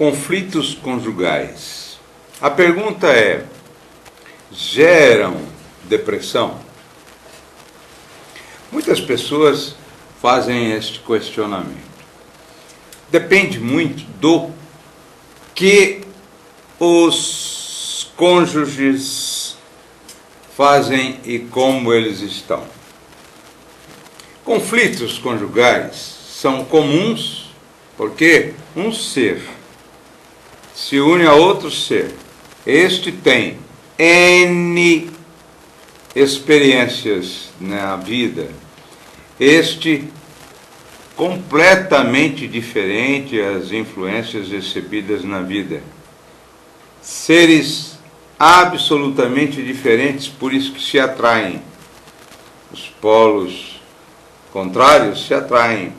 Conflitos conjugais. A pergunta é: geram depressão? Muitas pessoas fazem este questionamento. Depende muito do que os cônjuges fazem e como eles estão. Conflitos conjugais são comuns porque um ser se une a outro ser. Este tem N experiências na vida. Este completamente diferente às influências recebidas na vida. Seres absolutamente diferentes, por isso que se atraem. Os polos contrários se atraem.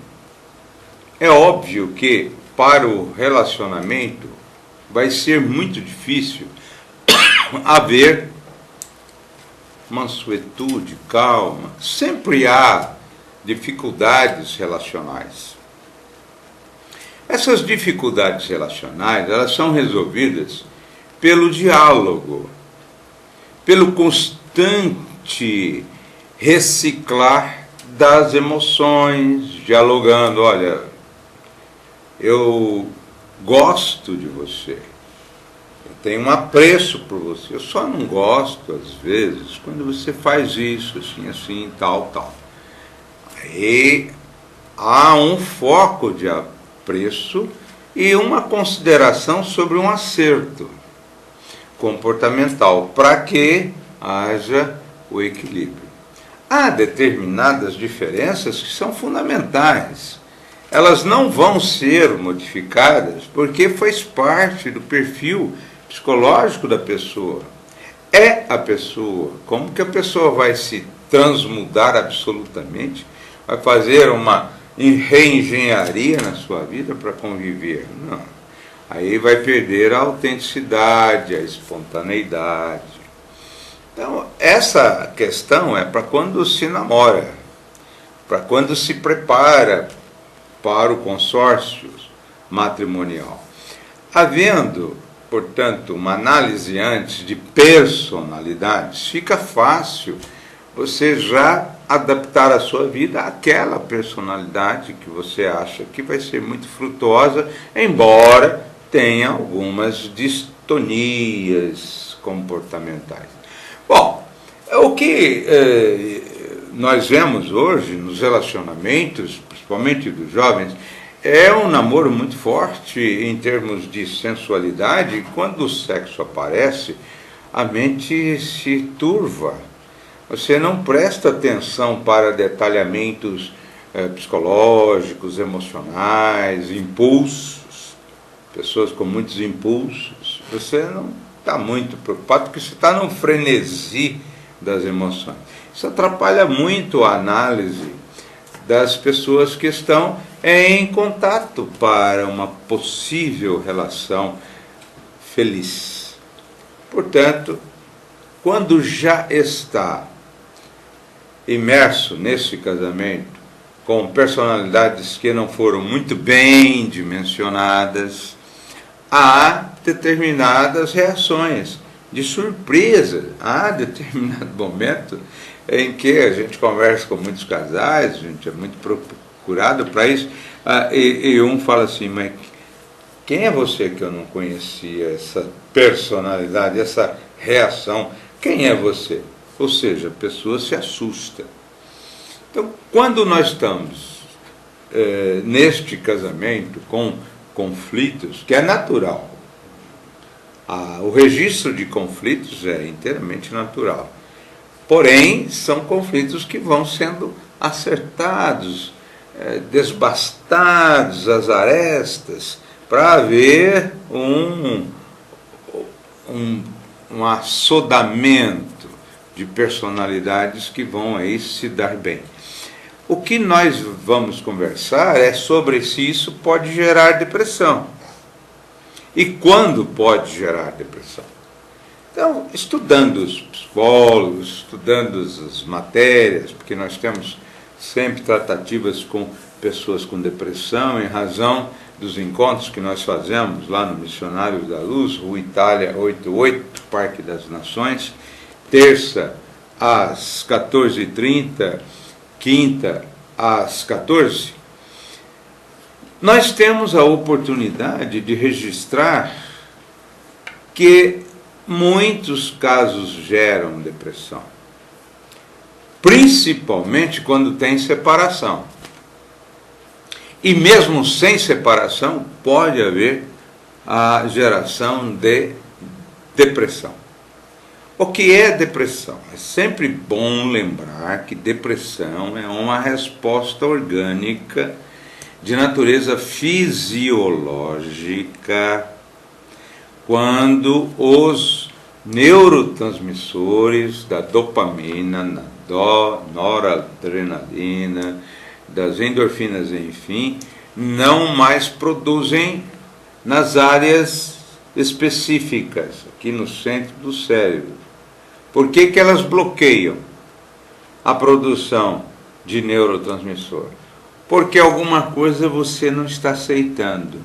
É óbvio que para o relacionamento vai ser muito difícil haver mansuetude, calma. Sempre há dificuldades relacionais. Essas dificuldades relacionais, elas são resolvidas pelo diálogo, pelo constante reciclar das emoções, dialogando. Olha, eu gosto de você, eu tenho um apreço por você, eu só não gosto, às vezes, quando você faz isso, assim, tal. Aí há um foco de apreço e uma consideração sobre um acerto comportamental, para que haja o equilíbrio. Há determinadas diferenças que são fundamentais. Elas não vão ser modificadas porque faz parte do perfil psicológico da pessoa. É a pessoa. Como que a pessoa vai se transmudar absolutamente? Vai fazer uma reengenharia na sua vida para conviver? Não. Aí vai perder a autenticidade, a espontaneidade. Então, essa questão é para quando se namora, para quando se prepara para o consórcio matrimonial. Havendo, portanto, uma análise antes de personalidades, fica fácil você já adaptar a sua vida àquela personalidade que você acha que vai ser muito frutuosa, embora tenha algumas distonias comportamentais. Bom, o que nós vemos hoje nos relacionamentos, principalmente dos jovens, é um namoro muito forte em termos de sensualidade, e quando o sexo aparece, a mente se turva. Você não presta atenção para detalhamentos psicológicos, emocionais, impulsos, pessoas com muitos impulsos. Você não está muito preocupado porque você está num frenesi das emoções. Isso atrapalha muito a análise das pessoas que estão em contato para uma possível relação feliz. Portanto, quando já está imerso nesse casamento com personalidades que não foram muito bem dimensionadas, há determinadas reações de surpresa. Há determinado momento em que a gente conversa com muitos casais, a gente é muito procurado para isso, e um fala assim: mas quem é você que eu não conhecia, essa personalidade, essa reação? Quem é você? Ou seja, a pessoa se assusta. Então, quando nós estamos neste casamento com conflitos, que é natural, o registro de conflitos é inteiramente natural, porém são conflitos que vão sendo acertados, desbastados as arestas, para haver um assodamento de personalidades que vão aí se dar bem. O que nós vamos conversar é sobre se isso pode gerar depressão. E quando pode gerar depressão? Então, estudando os psicólogos, estudando as matérias, porque nós temos sempre tratativas com pessoas com depressão em razão dos encontros que nós fazemos lá no Missionários da Luz, Rua Itália 88, Parque das Nações, terça às 14h30, quinta às 14h, nós temos a oportunidade de registrar que muitos casos geram depressão, principalmente quando tem separação. E mesmo sem separação, pode haver a geração de depressão. O que é depressão? É sempre bom lembrar que depressão é uma resposta orgânica de natureza fisiológica quando os neurotransmissores da dopamina, noradrenalina, das endorfinas, enfim, não mais produzem nas áreas específicas, aqui no centro do cérebro. Por que que elas bloqueiam a produção de neurotransmissor? Porque alguma coisa você não está aceitando.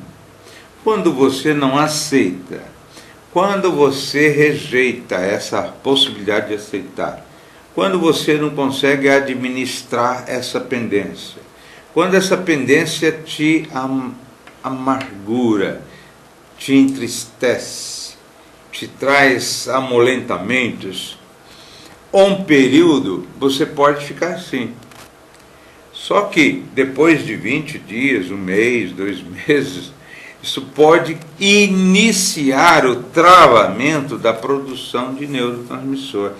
Quando você não aceita, quando você rejeita essa possibilidade de aceitar, quando você não consegue administrar essa pendência, quando essa pendência te amargura, te entristece, te traz amolentamentos, um período você pode ficar assim. Só que depois de 20 dias, 1 mês, 2 meses, isso pode iniciar o travamento da produção de neurotransmissor.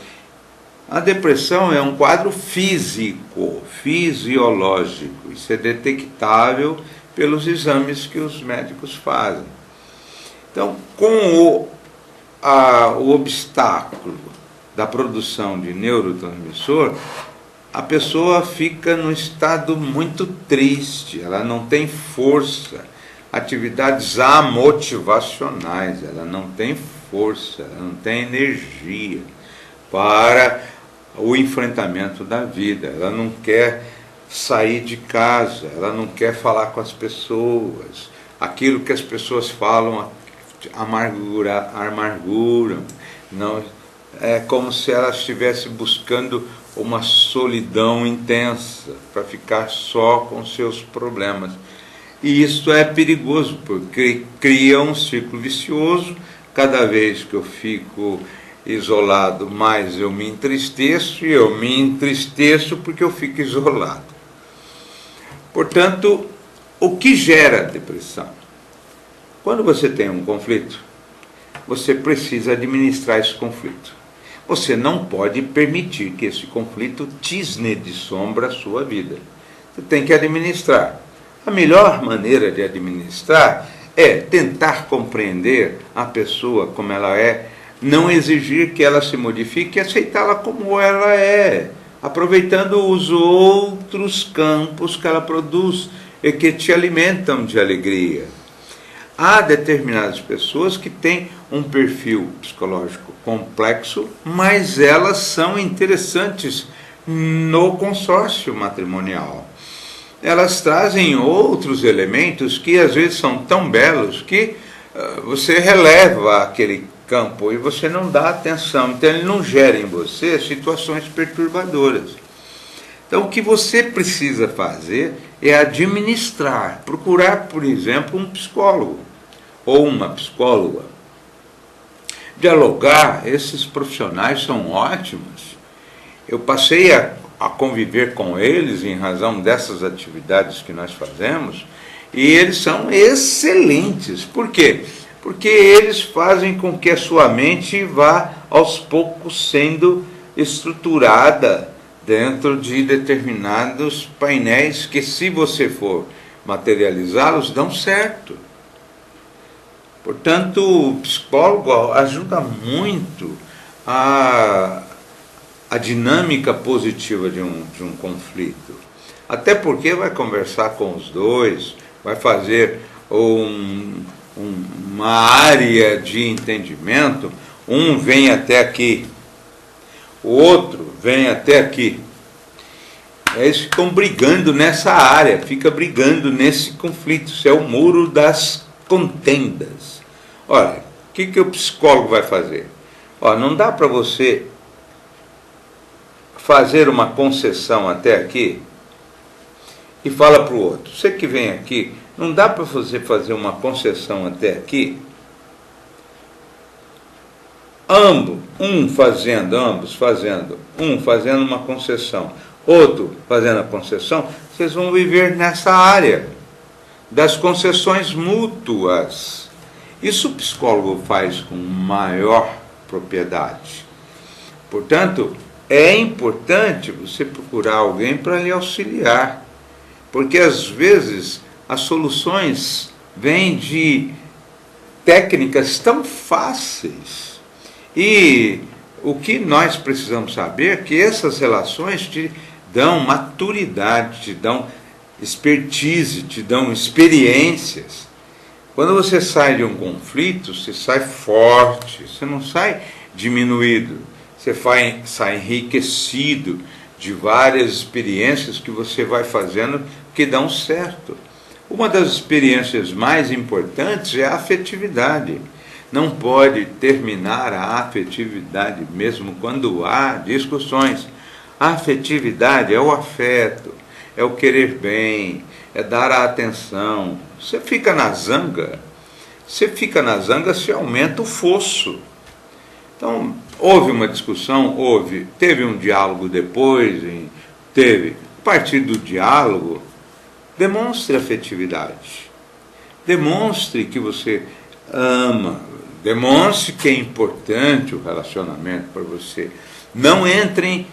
A depressão é um quadro físico, fisiológico. Isso é detectável pelos exames que os médicos fazem. Então, com o obstáculo da produção de neurotransmissor, a pessoa fica num estado muito triste, ela não tem força, atividades amotivacionais, ela não tem força, ela não tem energia para o enfrentamento da vida, ela não quer sair de casa, ela não quer falar com as pessoas, aquilo que as pessoas falam amarguram, não, é como se ela estivesse buscando uma solidão intensa para ficar só com seus problemas. E isso é perigoso, porque cria um ciclo vicioso. Cada vez que eu fico isolado, mais eu me entristeço, e eu me entristeço porque eu fico isolado. Portanto, o que gera depressão? Quando você tem um conflito, você precisa administrar esse conflito. Você não pode permitir que esse conflito tisne de sombra a sua vida. Você tem que administrar. A melhor maneira de administrar é tentar compreender a pessoa como ela é, não exigir que ela se modifique e aceitá-la como ela é, aproveitando os outros campos que ela produz e que te alimentam de alegria. Há determinadas pessoas que têm um perfil psicológico complexo, mas elas são interessantes no consórcio matrimonial. Elas trazem outros elementos que às vezes são tão belos que você releva aquele campo e você não dá atenção. Então ele não gera em você situações perturbadoras. Então o que você precisa fazer é administrar, procurar, por exemplo, um psicólogo ou uma psicóloga. Dialogar, esses profissionais são ótimos. Eu passei a conviver com eles em razão dessas atividades que nós fazemos, e eles são excelentes. Por quê? Porque eles fazem com que a sua mente vá aos poucos sendo estruturada dentro de determinados painéis que, se você for materializá-los, dão certo. Portanto, o psicólogo ajuda muito a dinâmica positiva de um conflito. Até porque vai conversar com os dois, vai fazer uma área de entendimento. Um vem até aqui, o outro vem até aqui. Eles ficam brigando nessa área, fica brigando nesse conflito. Isso é o muro das contendas. Olha, o que o psicólogo vai fazer? Olha, não dá para você fazer uma concessão até aqui e fala para o outro. Você que vem aqui, não dá para você fazer uma concessão até aqui? Ambos fazendo uma concessão, outro fazendo a concessão, vocês vão viver nessa área das concessões mútuas. Isso o psicólogo faz com maior propriedade. Portanto, é importante você procurar alguém para lhe auxiliar, porque às vezes as soluções vêm de técnicas tão fáceis. E o que nós precisamos saber é que essas relações te dão maturidade, te dão expertise, te dão experiências. Quando você sai de um conflito, você sai forte, você não sai diminuído, você sai enriquecido de várias experiências que você vai fazendo que dão certo. Uma das experiências mais importantes é a afetividade. Não pode terminar a afetividade, mesmo quando há discussões. A afetividade é o afeto, é o querer bem, é dar a atenção. Você fica na zanga, se aumenta o fosso. Então, houve uma discussão, teve um diálogo depois, a partir do diálogo, demonstre afetividade, demonstre que você ama, demonstre que é importante o relacionamento para você. Não entre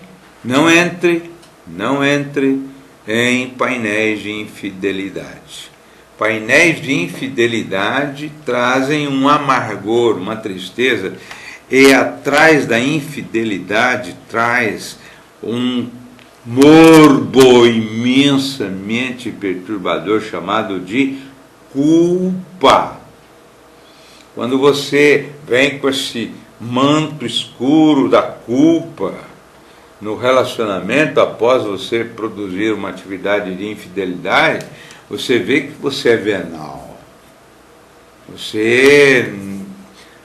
em painéis de infidelidade. Painéis de infidelidade trazem um amargor, uma tristeza, e atrás da infidelidade traz um morbo imensamente perturbador chamado de culpa. Quando você vem com esse manto escuro da culpa no relacionamento, após você produzir uma atividade de infidelidade, você vê que você é venal. Você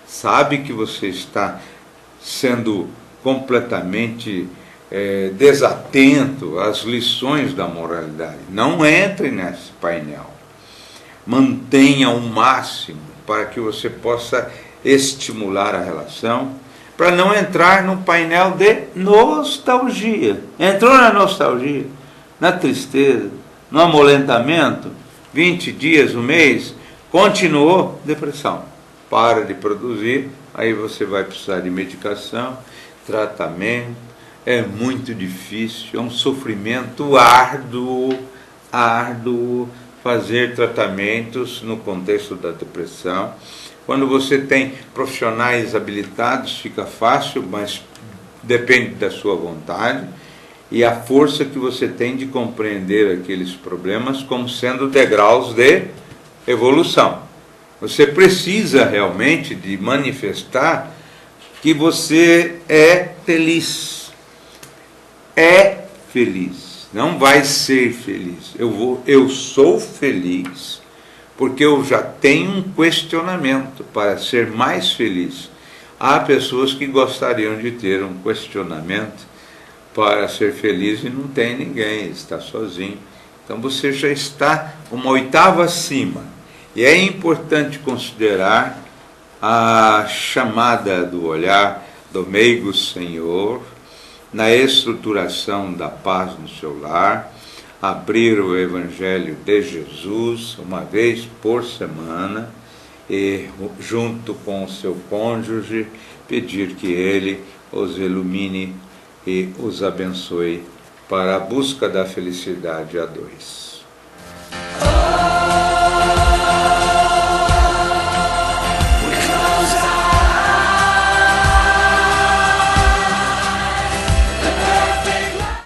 sabe que você está sendo completamente desatento às lições da moralidade. Não entre nesse painel. Mantenha o máximo para que você possa estimular a relação, para não entrar num painel de nostalgia. Entrou na nostalgia, na tristeza, no amolentamento, 20 dias, um mês, continuou, depressão. Para de produzir, aí você vai precisar de medicação, tratamento, é muito difícil, é um sofrimento árduo fazer tratamentos no contexto da depressão. Quando você tem profissionais habilitados, fica fácil, mas depende da sua vontade e a força que você tem de compreender aqueles problemas como sendo degraus de evolução. Você precisa realmente de manifestar que você é feliz. É feliz. Não vai ser feliz. Eu sou feliz porque eu já tenho um questionamento para ser mais feliz. Há pessoas que gostariam de ter um questionamento para ser feliz e não tem ninguém, está sozinho. Então você já está uma oitava acima. E é importante considerar a chamada do olhar do meigo Senhor na estruturação da paz no seu lar, abrir o Evangelho de Jesus uma vez por semana e, junto com o seu cônjuge, pedir que ele os ilumine e os abençoe para a busca da felicidade a dois.